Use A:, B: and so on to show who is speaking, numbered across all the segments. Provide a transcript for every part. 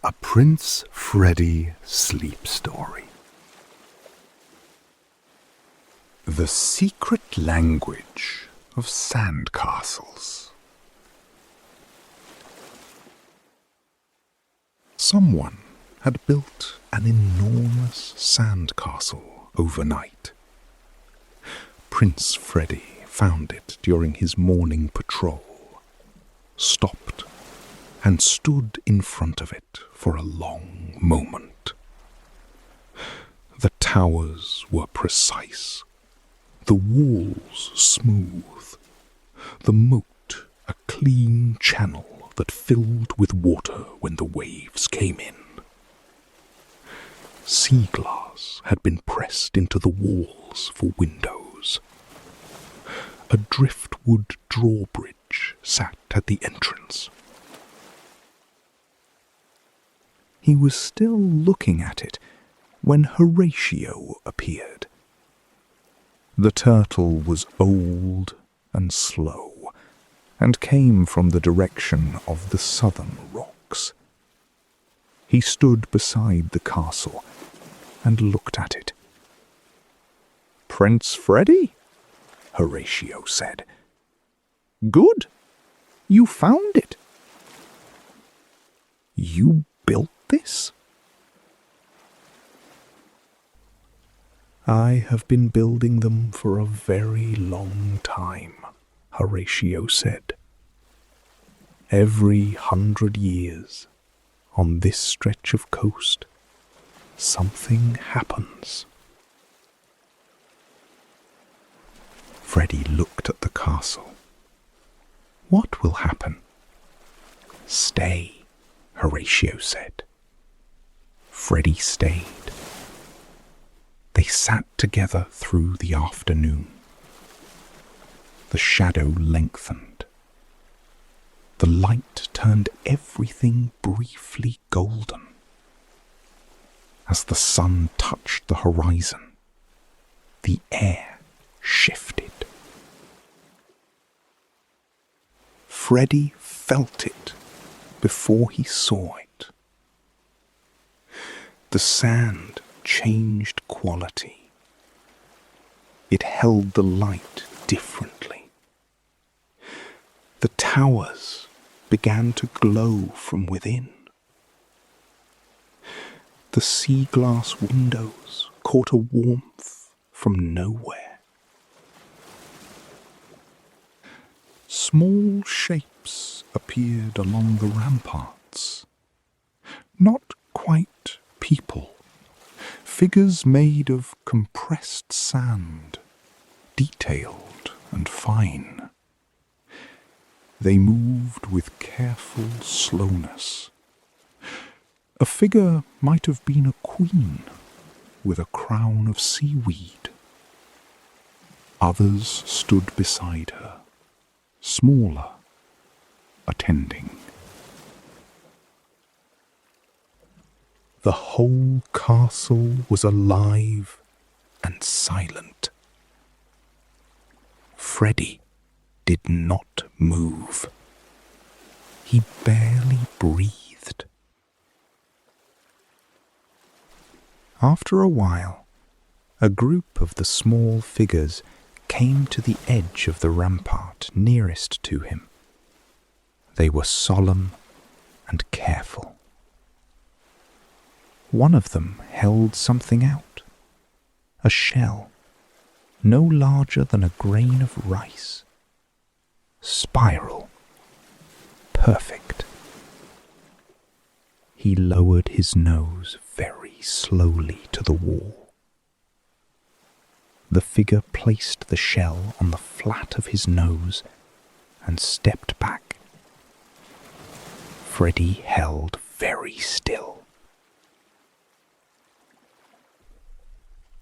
A: A Prince Freddie sleep story. The secret language of sandcastles. Someone had built an enormous sandcastle overnight. Prince Freddie found it during his morning patrol, stopped, and stood in front of it for a long moment. The towers were precise, the walls smooth, the moat a clean channel that filled with water when the waves came in. Sea glass had been pressed into the walls for windows. A driftwood drawbridge sat at the entrance. He was still looking at it when Horatio appeared. The turtle was old and slow, and came from the direction of the southern rocks. He stood beside the castle and looked at it. "Prince Freddie," Horatio said. "Good. You found it. You built this?" "I have been building them for a very long time," Horatio said. "Every 100 years, on this stretch of coast, something happens." Freddie looked at the castle. "What will happen?" "Stay," Horatio said. Freddie stayed. They sat together through the afternoon. The shadow lengthened. The light turned everything briefly golden. As the sun touched the horizon, the air shifted. Freddie felt it before he saw it. The sand changed quality. It held the light differently. The towers began to glow from within. The sea glass windows caught a warmth from nowhere. Small shapes appeared along the ramparts. Not quite people. Figures made of compressed sand, detailed and fine. They moved with careful slowness. A figure might have been a queen with a crown of seaweed. Others stood beside her, smaller, attending. The whole castle was alive and silent. Freddie did not move. He barely breathed. After a while, a group of the small figures came to the edge of the rampart nearest to him. They were solemn and careful. One of them held something out, a shell, no larger than a grain of rice. Spiral. Perfect. He lowered his nose very slowly to the wall. The figure placed the shell on the flat of his nose and stepped back. Freddie held very still.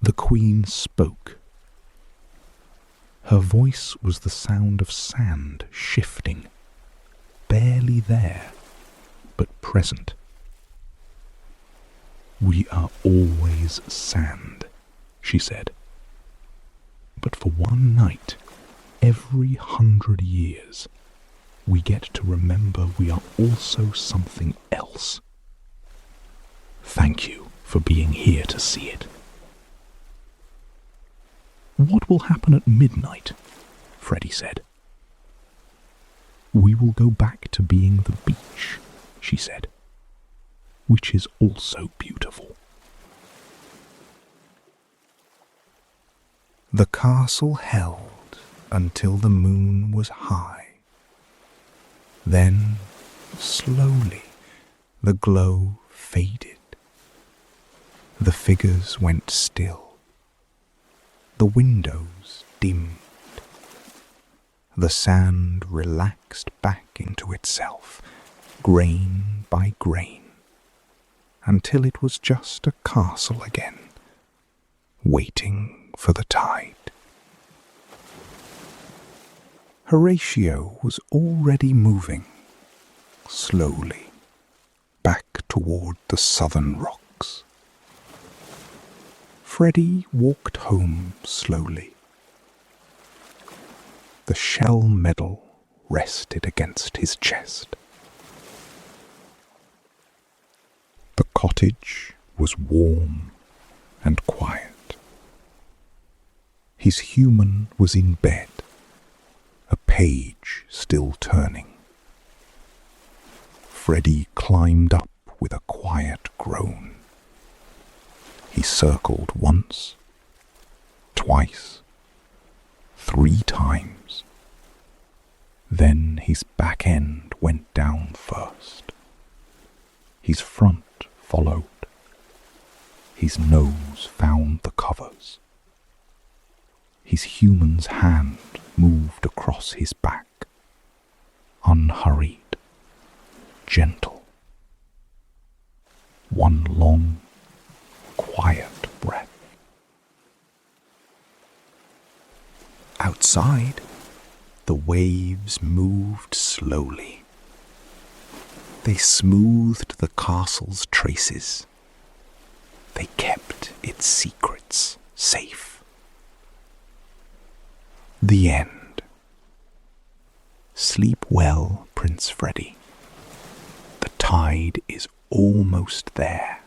A: The Queen spoke. Her voice was the sound of sand shifting, barely there, but present. "We are always sand," she said. "But for one night, every 100 years, we get to remember we are also something else. Thank you for being here to see it. What will happen at midnight? Freddie said. We will go back to being the beach, she said, which is also beautiful. The castle held until the moon was high. Then, slowly, the glow faded. The figures went still. The windows dimmed. The sand relaxed back into itself, grain by grain, until it was just a castle again, waiting for the tide. Horatio was already moving, slowly, back toward the southern rocks. Freddie walked home slowly. The shell medal rested against his chest. The cottage was warm and quiet. His human was in bed, a page still turning. Freddie climbed up with a quiet groan. He circled once, twice, 3 times. Then his back end went down first. His front followed. His nose found the covers. His human's hand moved across his back, unhurried, gentle. One long, quiet breath. Outside, the waves moved slowly. They smoothed the castle's traces. They kept its secrets safe. The end. Sleep well, Prince Freddie. The tide is almost there.